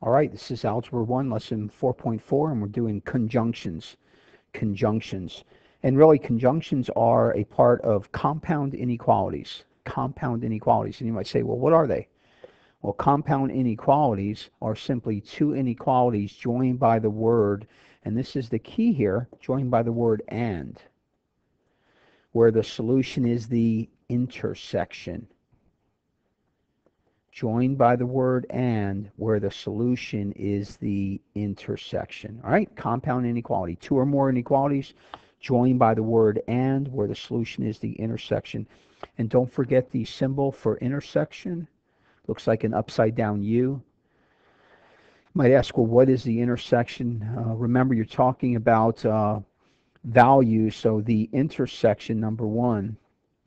All right, this is Algebra 1, lesson 4.4, and we're doing conjunctions. Conjunctions. And really, conjunctions are a part of compound inequalities. Compound inequalities. And you might say, well, what are they? Well, compound inequalities are simply two inequalities joined by the word, and this is the key here, joined by the word and, where the solution is the intersection. Joined by the word and, where the solution is the intersection. All right, compound inequality. Two or more inequalities joined by the word and, where the solution is the intersection. And don't forget the symbol for intersection. Looks like an upside down U. You might ask, well, what is the intersection? Remember, you're talking about values, so the intersection, number one,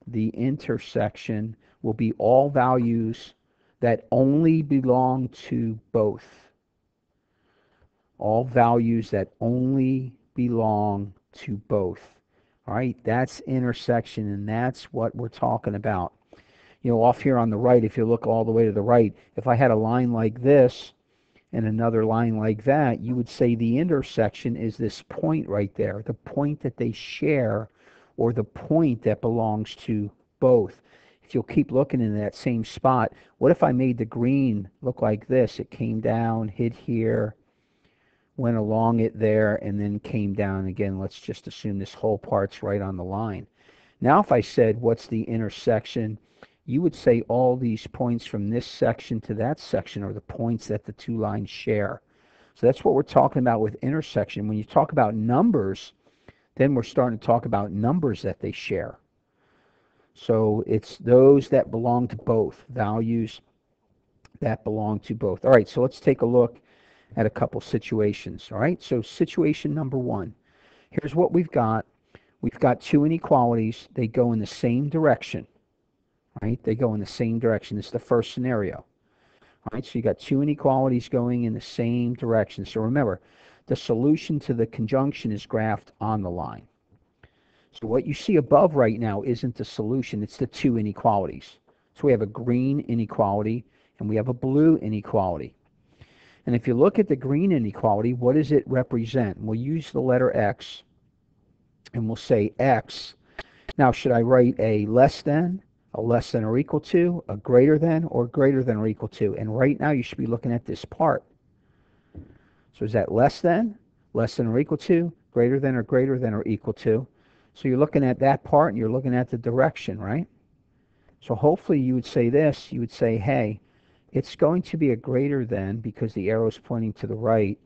the intersection will be all values that only belong to both. All values that only belong to both. All right, that's intersection, and that's what we're talking about. You know, off here on the right, if you look all the way to the right, if I had a line like this and another line like that, you would say the intersection is this point right there, the point that they share, or the point that belongs to both. If you'll keep looking in that same spot, what if I made the green look like this? It came down, hit here, went along it there, and then came down again. Let's just assume this whole part's right on the line. Now if I said, what's the intersection? You would say all these points from this section to that section are the points that the two lines share. So that's what we're talking about with intersection. When you talk about numbers, then we're starting to talk about numbers that they share. So it's those that belong to both, values that belong to both. All right, so let's take a look at a couple situations. All right, so situation number one. Here's what we've got. We've got two inequalities. They go in the same direction. Right? They go in the same direction. This is the first scenario. All right, so you got two inequalities going in the same direction. So remember, the solution to the conjunction is graphed on the line. So what you see above right now isn't the solution, it's the two inequalities. So we have a green inequality and we have a blue inequality. And if you look at the green inequality, what does it represent? We'll use the letter X and we'll say X. Now, should I write a less than or equal to, a greater than, or greater than or equal to? And right now you should be looking at this part. So is that less than or equal to, greater than or equal to? So you're looking at that part and you're looking at the direction, right? So hopefully you would say this, you would say, hey, it's going to be a greater than because the arrow is pointing to the right,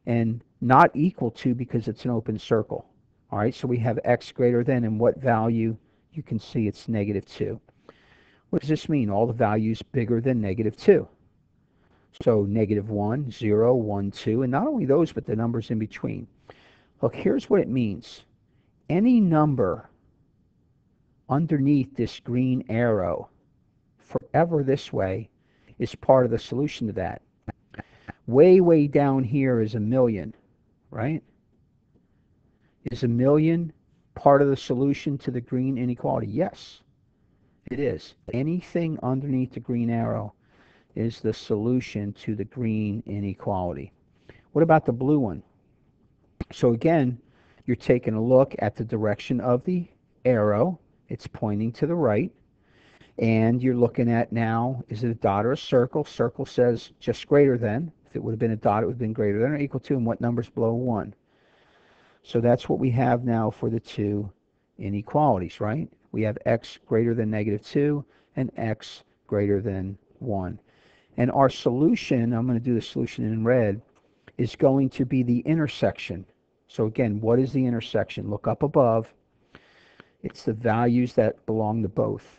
and not equal to because it's an open circle. All right, so we have X greater than, and what value? You can see it's -2. What does this mean? All the values bigger than -2. So -1, 0, 1, 2, and not only those, but the numbers in between. Look, here's what it means. Any number underneath this green arrow, forever this way, is part of the solution to that. Way down here is 1,000,000, right? Is 1,000,000 part of the solution to the green inequality? Yes, it is. Anything underneath the green arrow is the solution to the green inequality. What about the blue one? So again, you're taking a look at the direction of the arrow. It's pointing to the right. And you're looking at now, is it a dot or a circle? Circle says just greater than. If it would have been a dot, it would have been greater than or equal to. And what number's below 1? So that's what we have now for the two inequalities, right? We have X greater than -2 and X greater than 1. And our solution, I'm going to do the solution in red, is going to be the intersection. So again, what is the intersection? Look up above. It's the values that belong to both.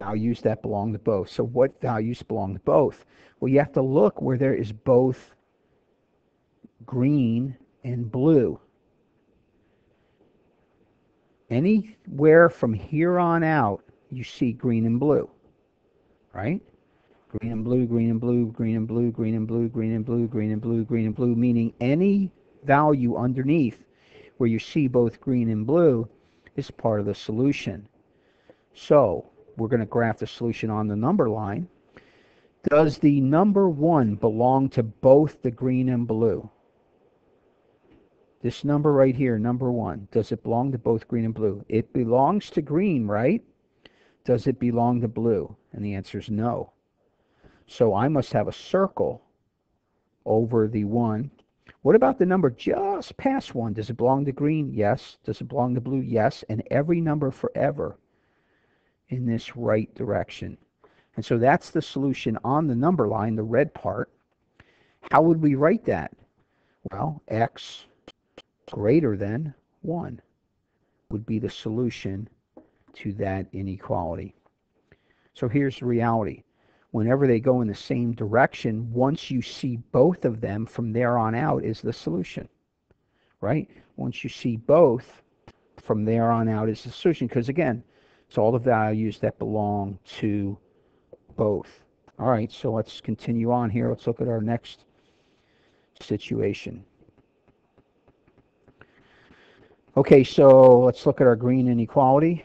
Values that belong to both. So what values belong to both? Well, you have to look where there is both green and blue. Anywhere from here on out, you see green and blue, right? Green and blue, green and blue, green and blue, green and blue, green and blue, green and blue, green and blue, meaning any value underneath where you see both green and blue is part of the solution. So we're going to graph the solution on the number line. Does the number 1 belong to both the green and blue? This number right here, number 1, does it belong to both green and blue? It belongs to green, right? Does it belong to blue? And the answer is no. So I must have a circle over the 1. What about the number just past 1? Does it belong to green? Yes. Does it belong to blue? Yes. And every number forever in this right direction. And so that's the solution on the number line, the red part. How would we write that? Well, x greater than 1 would be the solution to that inequality. So here's the reality. Whenever they go in the same direction, once you see both of them, from there on out is the solution, right? Once you see both, from there on out is the solution, because again, it's all the values that belong to both. All right, so let's continue on here. Let's look at our next situation. Okay, so let's look at our green inequality.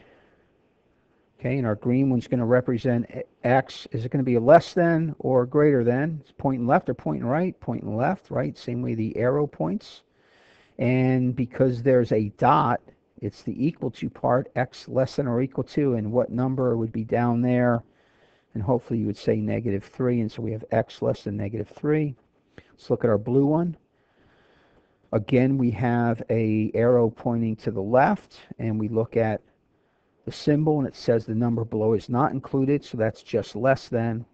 Okay, and our green one's going to represent x. Is it going to be a less than or greater than? It's pointing left or pointing right? Pointing left, right? Same way the arrow points. And because there's a dot, it's the equal to part, x less than or equal to, and what number would be down there? And hopefully you would say -3, and so we have x less than -3. Let's look at our blue one. Again, we have a arrow pointing to the left, and we look at the symbol, and it says the number below is not included, so that's just less than,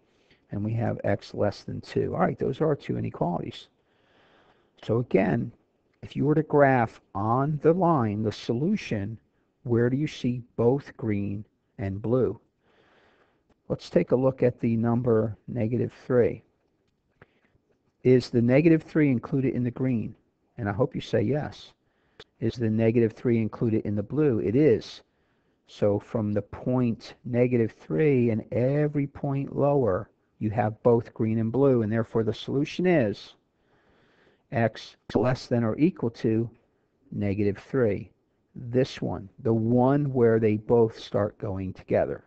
and we have x less than 2. All right, those are our two inequalities. So again, if you were to graph on the line the solution, where do you see both green and blue? Let's take a look at the number -3. Is the -3 included in the green? And I hope you say yes. Is the -3 included in the blue? It is. So from the point -3 and every point lower, you have both green and blue, and therefore the solution is x less than or equal to -3. This one, the one where they both start going together.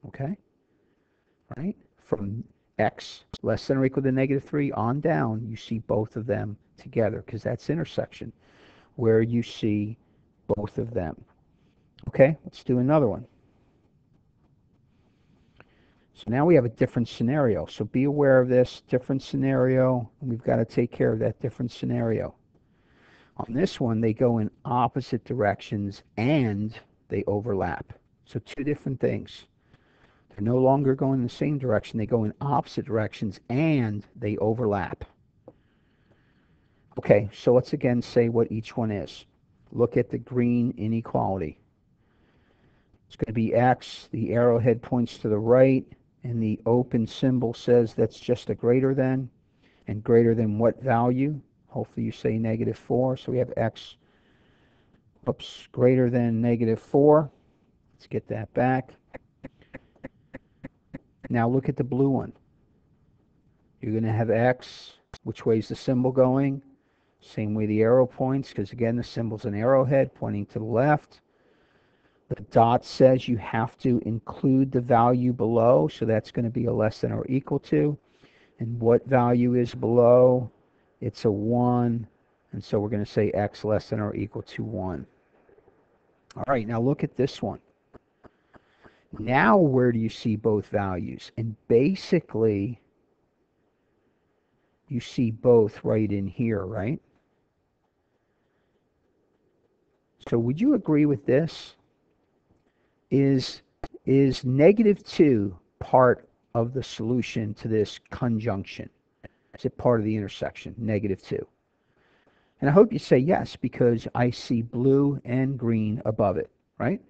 Okay? Right? From x less than or equal to -3 on down, you see both of them together, because that's intersection, where you see both of them. Okay, let's do another one. So now we have a different scenario. So be aware of this different scenario, and we've got to take care of that different scenario. On this one, they go in opposite directions and they overlap. So two different things. They're no longer going in the same direction. They go in opposite directions and they overlap. Okay, so let's again say what each one is. Look at the green inequality. It's going to be x. The arrowhead points to the right, and the open symbol says that's just a greater than. And greater than what value? Hopefully you say -4. So we have x, greater than -4. Let's get that back. Now look at the blue one. You're going to have x. Which way is the symbol going? Same way the arrow points, because again, the symbol's an arrowhead pointing to the left. The dot says you have to include the value below, so that's going to be a less than or equal to. And what value is below? It's a 1, and so we're going to say x less than or equal to 1. All right, now look at this one. Now where do you see both values? And basically, you see both right in here, right? So would you agree with this? Is -2 part of the solution to this conjunction? Is it part of the intersection, -2? And I hope you say yes, because I see blue and green above it, right?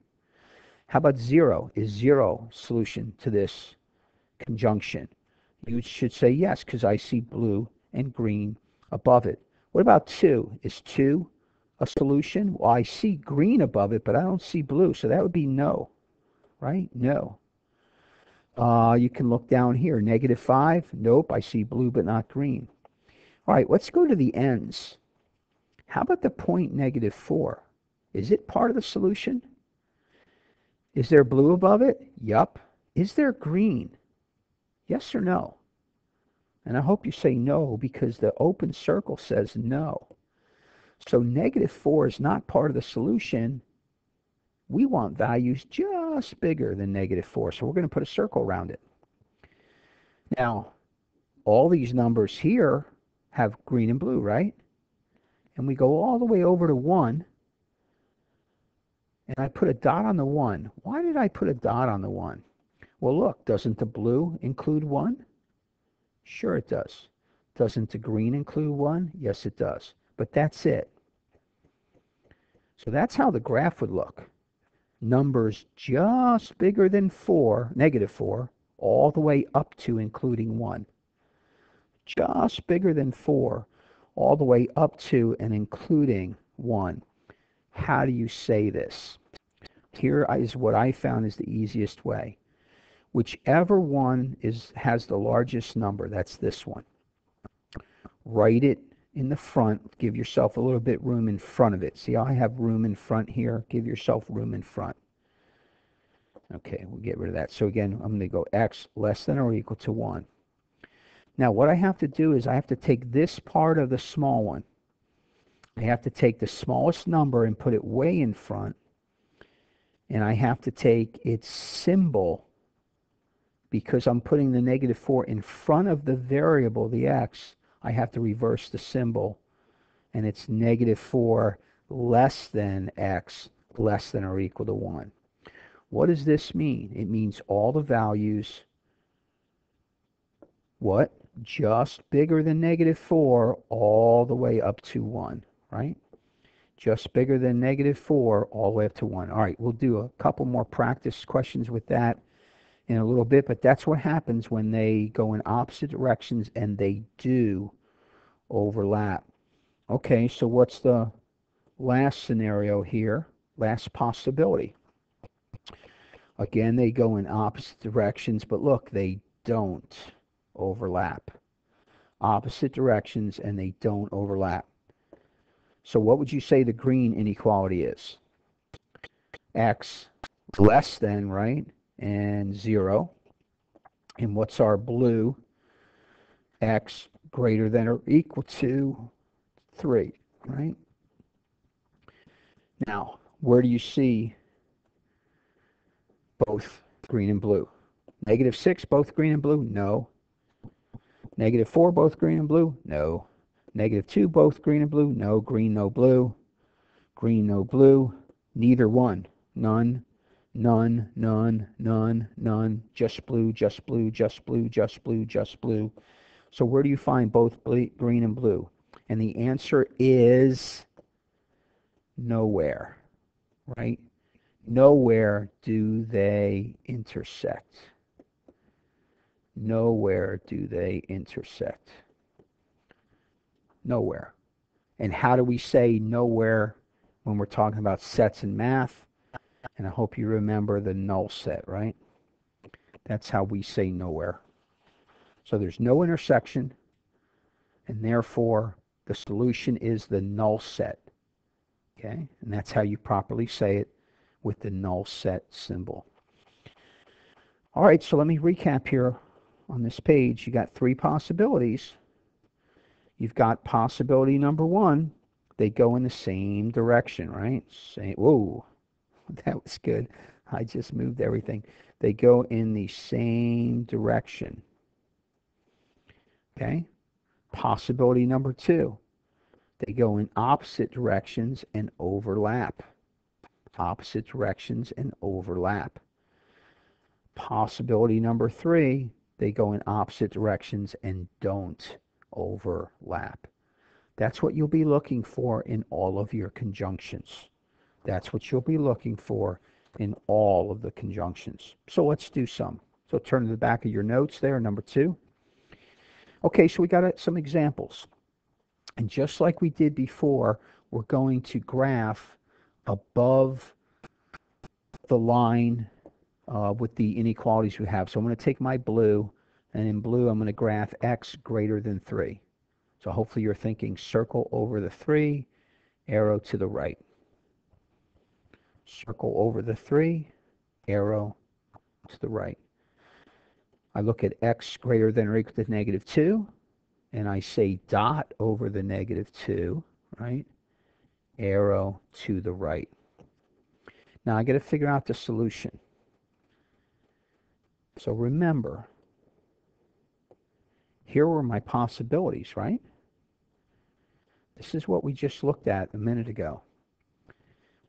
How about 0? Is 0 solution to this conjunction? You should say yes, because I see blue and green above it. What about 2? Is 2 a solution? Well, I see green above it, but I don't see blue, so that would be no, right? No. You can look down here. -5? Nope, I see blue but not green. All right, let's go to the ends. How about the point -4? Is it part of the solution? Is there blue above it? Yup. Is there green? Yes or no? And I hope you say no because the open circle says no. So negative 4 is not part of the solution. We want values just bigger than negative 4, so we're going to put a circle around it. Now, all these numbers here have green and blue, right? And we go all the way over to 1, and I put a dot on the 1. Why did I put a dot on the 1? Well, look, doesn't the blue include 1? Sure it does. Doesn't the green include 1? Yes, it does. But that's it. So that's how the graph would look. Numbers just bigger than 4, negative 4, all the way up to including 1. Just bigger than 4, all the way up to and including 1. How do you say this? Here is what I found is the easiest way. Whichever one has the largest number, that's this one. Write it in the front. Give yourself a little bit room in front of it. See how I have room in front here? Give yourself room in front. Okay, we'll get rid of that. So again, I'm going to go x less than or equal to 1. Now what I have to do is I have to take this part of the small one. I have to take the smallest number and put it way in front. And I have to take its symbol, because I'm putting the negative 4 in front of the variable, the x, I have to reverse the symbol. And it's negative 4 less than x less than or equal to 1. What does this mean? It means all the values, what? Just bigger than negative 4 all the way up to 1, right? Just bigger than negative 4 all the way up to 1. All right, we'll do a couple more practice questions with that in a little bit, but that's what happens when they go in opposite directions and they do overlap. Okay, so what's the last scenario here? Last possibility. Again, they go in opposite directions, but look, they don't overlap. Opposite directions and they don't overlap. So what would you say the green inequality is? X less than, right? And 0. And what's our blue? X greater than or equal to 3, right? Now, where do you see both green and blue? Negative 6, both green and blue? No. Negative 4, both green and blue? No. Negative 2, both green and blue? No. Green, no blue. Green, no blue. Neither one. None. None, none, none, none. Just blue, just blue, just blue, just blue, just blue. So where do you find both green and blue? And the answer is nowhere, right? Nowhere do they intersect. Nowhere do they intersect. Nowhere. And how do we say nowhere when we're talking about sets in math? And I hope you remember the null set, right? That's how we say nowhere. So there's no intersection, and therefore the solution is the null set. Okay? And that's how you properly say it, with the null set symbol. All right, so let me recap here on this page. You got 3 possibilities. You've got possibility number 1. They go in the same direction, right? Whoa, that was good. I just moved everything. They go in the same direction. Okay? Possibility number 2. They go in opposite directions and overlap. Opposite directions and overlap. Possibility number 3, they go in opposite directions and don't overlap. That's what you'll be looking for in all of your conjunctions. That's what you'll be looking for in all of the conjunctions. So let's do some. So turn to the back of your notes there, number 2. Okay, so we got some examples. And just like we did before, we're going to graph above the line with the inequalities we have. So I'm going to take my blue, and in blue I'm going to graph x greater than 3. So hopefully you're thinking circle over the 3, arrow to the right. Circle over the 3, arrow to the right. I look at x greater than or equal to negative 2, and I say dot over the negative 2, right? Arrow to the right. Now I got to figure out the solution. So remember, here were my possibilities, right? This is what we just looked at a minute ago.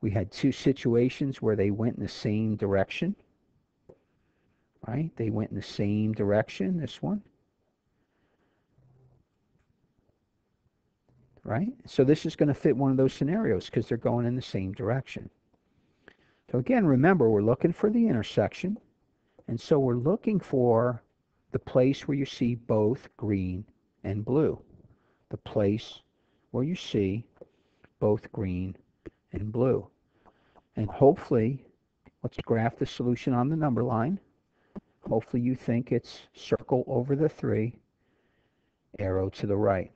We had two situations where they went in the same direction, right? They went in the same direction, this one, right? So this is going to fit one of those scenarios because they're going in the same direction. So again, remember, we're looking for the intersection, and so we're looking for the place where you see both green and blue. The place where you see both green and blue. And hopefully, let's graph the solution on the number line. Hopefully you think it's circle over the 3, arrow to the right.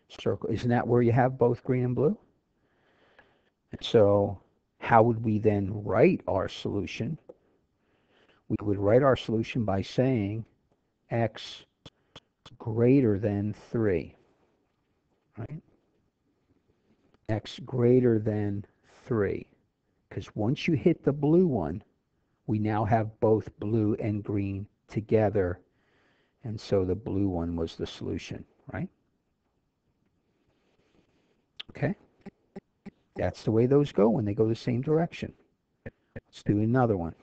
Circle, isn't that where you have both green and blue? And so how would we then write our solution? We would write our solution by saying x greater than 3, right? X greater than 3. Because once you hit the blue one, we now have both blue and green together, and so the blue one was the solution, right? Okay? That's the way those go when they go the same direction. Let's do another one.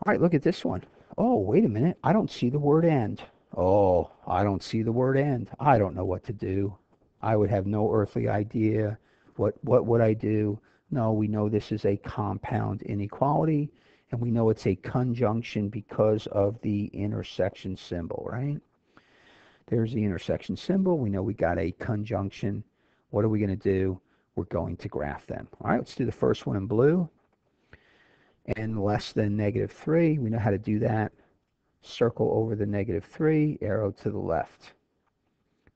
All right, look at this one. Oh, wait a minute. I don't see the word and. Oh, I don't see the word and. I don't know what to do. I would have no earthly idea. What would I do? No, we know this is a compound inequality, and we know it's a conjunction because of the intersection symbol, right? There's the intersection symbol. We know we got a conjunction. What are we going to do? We're going to graph them. All right, let's do the first one in blue. N less than negative 3. We know how to do that. Circle over the negative 3, arrow to the left.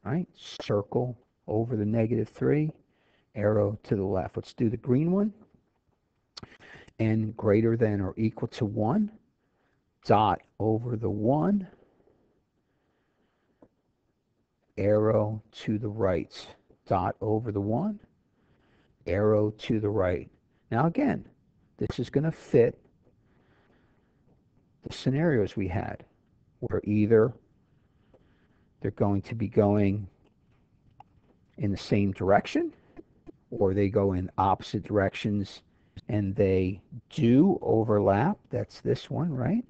All right, circle over the negative 3, arrow to the left. Let's do the green one. N greater than or equal to 1, dot over the 1, arrow to the right. Dot over the 1, arrow to the right. Now again, this is going to fit the scenarios we had, where either they're going to be going in the same direction, or they go in opposite directions and they do overlap. That's this one, right?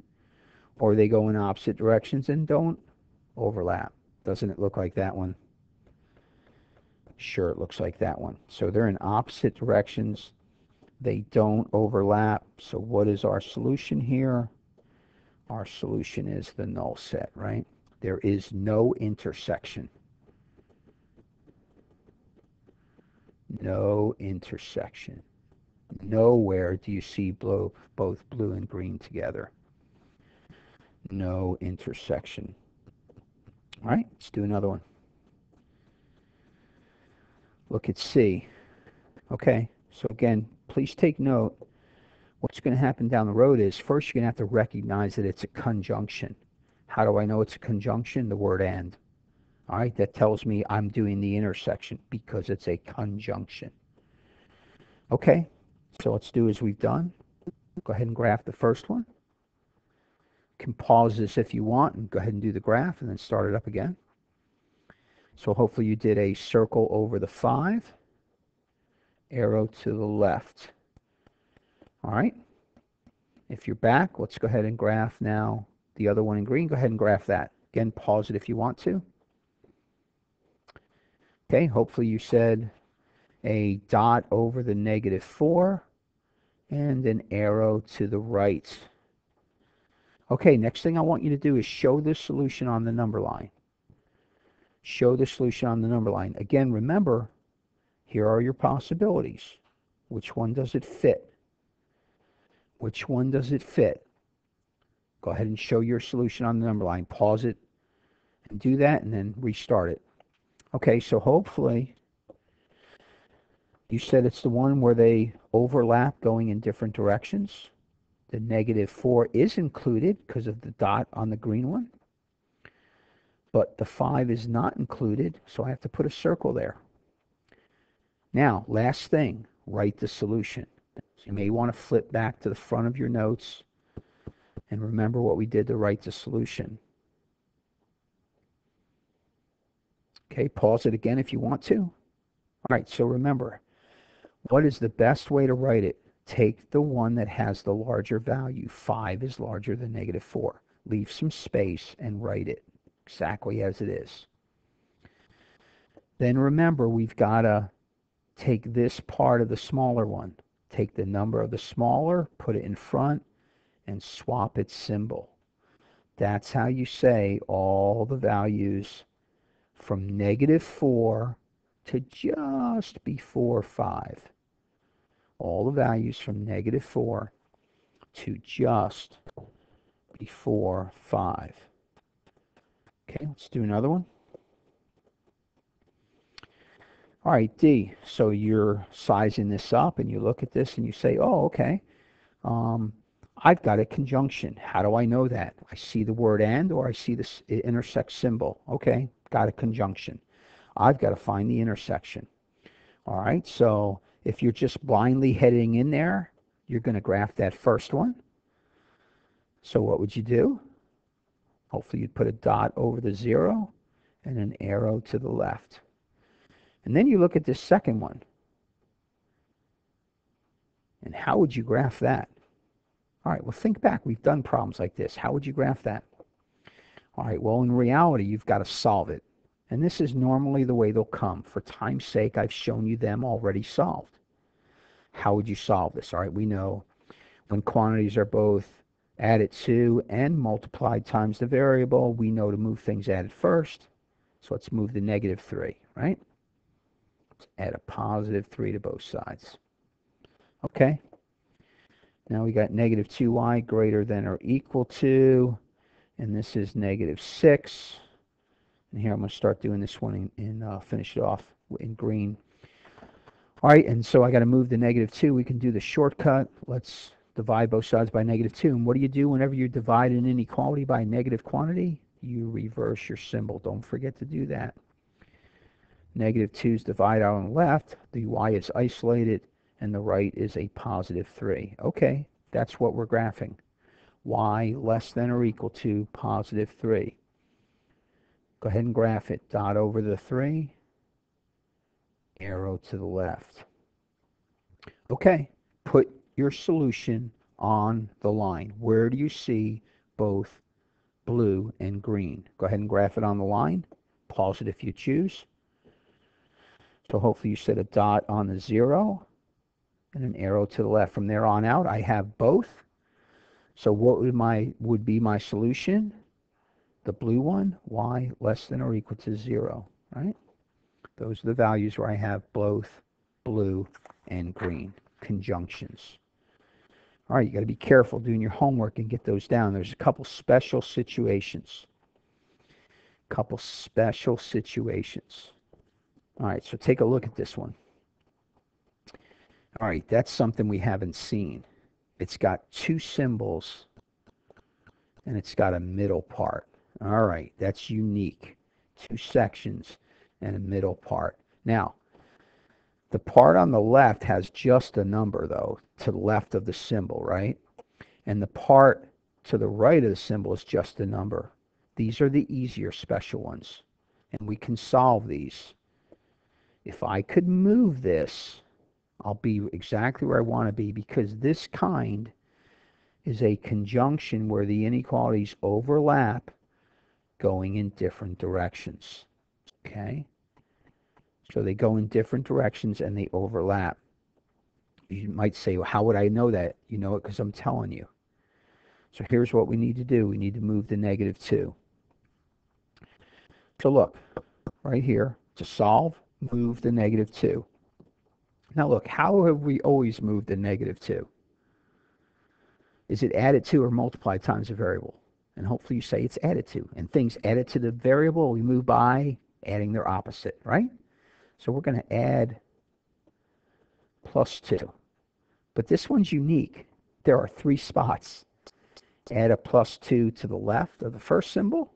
Or they go in opposite directions and don't overlap. Doesn't it look like that one? Sure, it looks like that one. So they're in opposite directions. They don't overlap. So what is our solution here? Our solution is the null set, right? There is no intersection. No intersection. Nowhere do you see both blue and green together. No intersection. All right, let's do another one. Look at C. Okay, so again, please take note. What's going to happen down the road is first you're going to have to recognize that it's a conjunction. How do I know it's a conjunction? The word and. All right, that tells me I'm doing the intersection because it's a conjunction. Okay, so let's do as we've done. Go ahead and graph the first one. You can pause this if you want and go ahead and do the graph and then start it up again. So hopefully you did a circle over the 5, arrow to the left. All right. If you're back, let's go ahead and graph now the other one in green. Go ahead and graph that. Again, pause it if you want to. Okay, hopefully you said a dot over the negative 4 and an arrow to the right. Okay, next thing I want you to do is show the solution on the number line. Show the solution on the number line. Again, remember, here are your possibilities. Which one does it fit? Which one does it fit? Go ahead and show your solution on the number line. Pause it and do that and then restart it. Okay, so hopefully you said it's the one where they overlap going in different directions. The negative 4 is included because of the dot on the green one, but the 5 is not included, so I have to put a circle there. Now, last thing, write the solution. So you may want to flip back to the front of your notes and remember what we did to write the solution. Okay, pause it again if you want to. All right, so remember, what is the best way to write it? Take the one that has the larger value. 5 is larger than negative 4. Leave some space and write it exactly as it is. Then remember, we've got to take this part of the smaller one. Take the number of the smaller, put it in front, and swap its symbol. That's how you say all the values from negative 4 to just before 5. All the values from negative 4 to just before 5. Okay, let's do another one. All right, D. So you're sizing this up and you look at this and you say, oh, okay, I've got a conjunction. How do I know that? I see the word and or I see this intersect symbol. Okay, got a conjunction. I've got to find the intersection. All right, so if you're just blindly heading in there, you're going to graph that first one. So what would you do? Hopefully you'd put a dot over the 0 and an arrow to the left. And then you look at this second one. And how would you graph that? All right, well, think back. We've done problems like this. How would you graph that? All right, well, in reality, you've got to solve it. And this is normally the way they'll come. For time's sake, I've shown you them already solved. How would you solve this? All right, we know when quantities are both added to and multiplied times the variable, we know to move things added first. So let's move the negative 3, right? Let's add a positive 3 to both sides. Okay. Now we got negative 2y greater than or equal to, and this is negative 6. And here I'm going to start doing this one and finish it off in green. All right, and so I got to move the negative 2. We can do the shortcut. Let's divide both sides by negative 2. And what do you do whenever you divide an inequality by a negative quantity? You reverse your symbol. Don't forget to do that. Negative 2's divide out on the left. The y is isolated, and the right is a positive 3. Okay, that's what we're graphing. Y less than or equal to positive 3. Go ahead and graph it. Dot over the 3, arrow to the left. Okay, put your solution on the line. Where do you see both blue and green? Go ahead and graph it on the line. Pause it if you choose. So hopefully you set a dot on the 0 and an arrow to the left. From there on out, I have both. So what would be my solution? The blue one, y less than or equal to 0, right? Those are the values where I have both blue and green conjunctions. All right, you got to be careful doing your homework and get those down. There's a couple special situations. Couple special situations. All right, so take a look at this one. All right, that's something we haven't seen. It's got two symbols, and it's got a middle part. All right, that's unique. Two sections and a middle part. Now, the part on the left has just a number, though, to the left of the symbol, right? And the part to the right of the symbol is just a number. These are the easier special ones, and we can solve these. If I could move this, I'll be exactly where I want to be, because this kind is a conjunction where the inequalities overlap going in different directions. Okay? So they go in different directions and they overlap. You might say, well, how would I know that? You know it because I'm telling you. So here's what we need to do. We need to move the negative 2. So look, right here, to solve, move the negative 2. Now look, how have we always moved the negative 2? Is it added to or multiplied times a variable? And hopefully you say it's added to. And things added to the variable, we move by adding their opposite, right? So we're going to add plus 2. But this one's unique. there are three spots. Add a plus 2 to the left of the first symbol,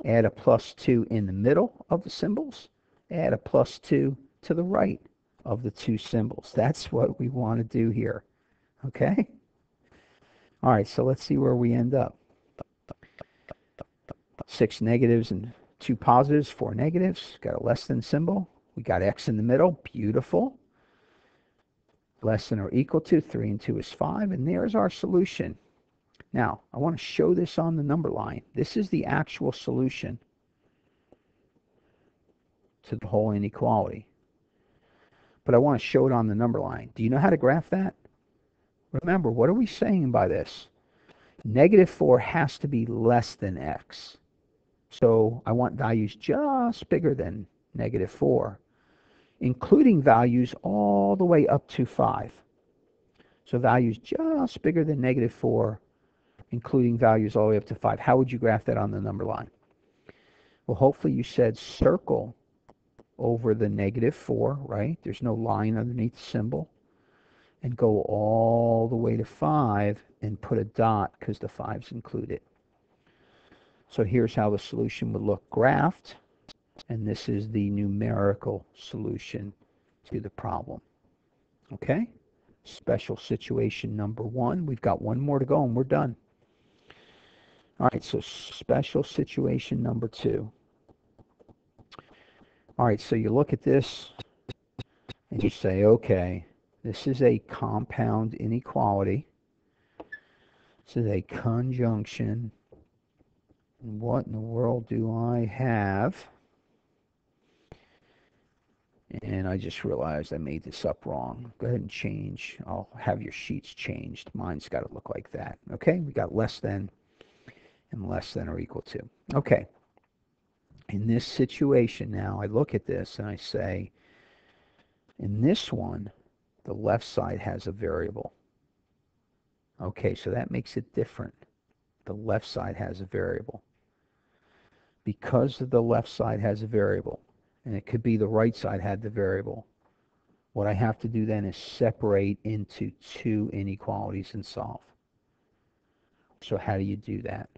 add a plus 2 in the middle of the symbols, add a plus 2 to the right of the two symbols. That's what we want to do here. Okay? All right, so let's see where we end up. 6 negatives and 2 positives, 4 negatives. Got a less than symbol. We got x in the middle. Beautiful. Less than or equal to. 3 and 2 is 5. And there's our solution. Now, I want to show this on the number line. This is the actual solution to the whole inequality. But I want to show it on the number line. Do you know how to graph that? Remember, what are we saying by this? Negative 4 has to be less than x. So I want values just bigger than negative 4, including values all the way up to 5. So values just bigger than negative 4, including values all the way up to 5. How would you graph that on the number line? Well, hopefully you said circle over the negative 4, right? There's no line underneath the symbol. And go all the way to 5 and put a dot because the 5's included. So here's how the solution would look graphed. And this is the numerical solution to the problem. Okay? Special situation number 1. We've got one more to go and we're done. All right, so special situation number 2. All right, so you look at this and you say, okay, this is a compound inequality. This is a conjunction. What in the world do I have? And I just realized I made this up wrong. Go ahead and change. I'll have your sheets changed. Mine's got to look like that. Okay, we got less than and less than or equal to. Okay. In this situation now, I look at this and I say, in this one, the left side has a variable. Okay, so that makes it different. The left side has a variable. Because the left side has a variable, and it could be the right side had the variable, what I have to do then is separate into two inequalities and solve. So how do you do that?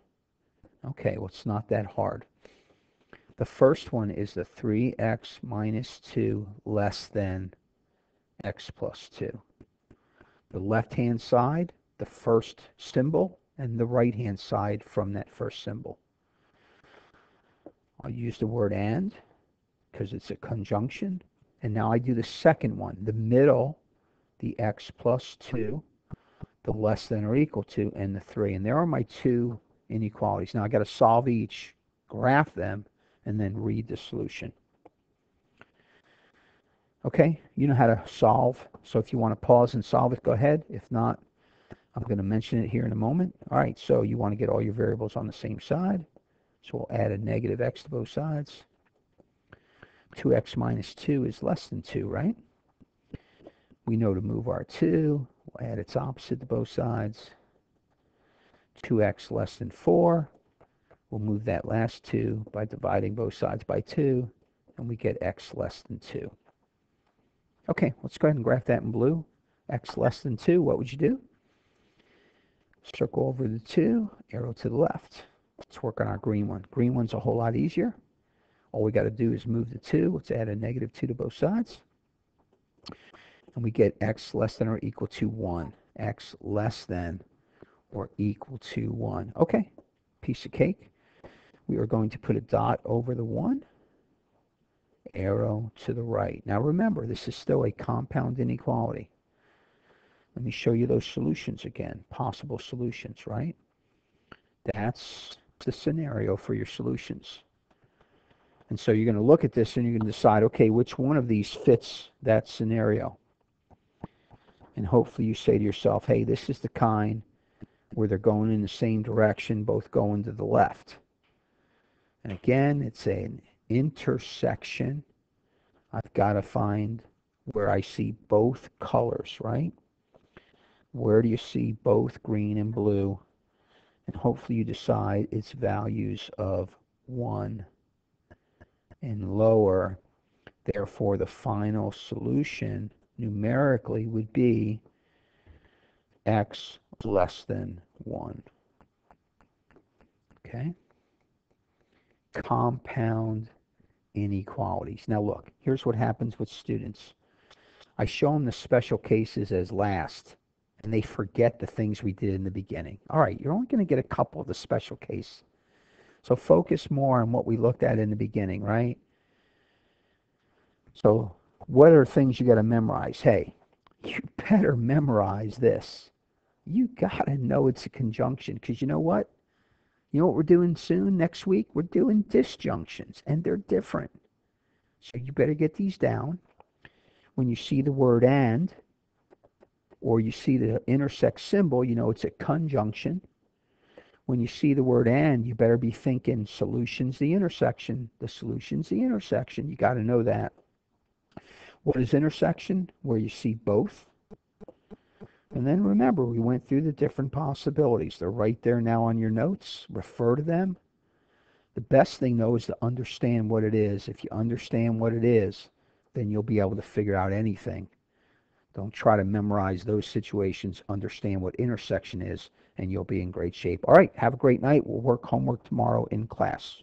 Okay, well, it's not that hard. The first one is the 3x minus 2 less than x plus 2. The left-hand side, the first symbol, and the right-hand side from that first symbol. I'll use the word and because it's a conjunction. And now I do the second one, the middle, the x plus 2, the less than or equal to, and the 3. And there are my two inequalities. Now I got to solve each, graph them, and then read the solution. Okay, you know how to solve. So if you want to pause and solve it, go ahead. If not, I'm going to mention it here in a moment. All right, so you want to get all your variables on the same side. So we'll add a negative x to both sides. 2x minus 2 is less than 2, right? We know to move our 2. We'll add its opposite to both sides. 2x less than 4. We'll move that last 2 by dividing both sides by 2, and we get x less than 2. Okay, let's go ahead and graph that in blue. X less than 2, what would you do? Circle over the 2, arrow to the left. Let's work on our green one. Green one's a whole lot easier. All we got to do is move the 2. Let's add a negative 2 to both sides. And we get x less than or equal to 1. X less than or equal to 1. Okay, piece of cake. We are going to put a dot over the 1. Arrow to the right. Now remember, this is still a compound inequality. Let me show you those solutions again. Possible solutions, right? That's the scenario for your solutions. And so you're going to look at this and you're going to decide, okay, which one of these fits that scenario? And hopefully you say to yourself, hey, this is the kind where they're going in the same direction, both going to the left. And again, it's an intersection. I've got to find where I see both colors, right? Where do you see both green and blue? And hopefully you decide it's values of 1 and lower. Therefore, the final solution numerically would be x less than 1. Okay? Compound inequalities. Now look, here's what happens with students. I show them the special cases as last, and they forget the things we did in the beginning. All right, you're only going to get a couple of the special case. So focus more on what we looked at in the beginning, right? So what are things you got to memorize? Hey, you better memorize this. You got to know it's a conjunction, because you know what? You know what we're doing soon, next week? We're doing disjunctions, and they're different. So you better get these down. When you see the word and, or you see the intersect symbol, you know it's a conjunction. When you see the word and, you better be thinking solution's the intersection. The solution's the intersection. You got to know that. What is intersection? Where you see both. And then remember, we went through the different possibilities. They're right there now on your notes. Refer to them. The best thing, though, is to understand what it is. If you understand what it is, then you'll be able to figure out anything. Don't try to memorize those situations. Understand what intersection is, and you'll be in great shape. All right, have a great night. We'll work homework tomorrow in class.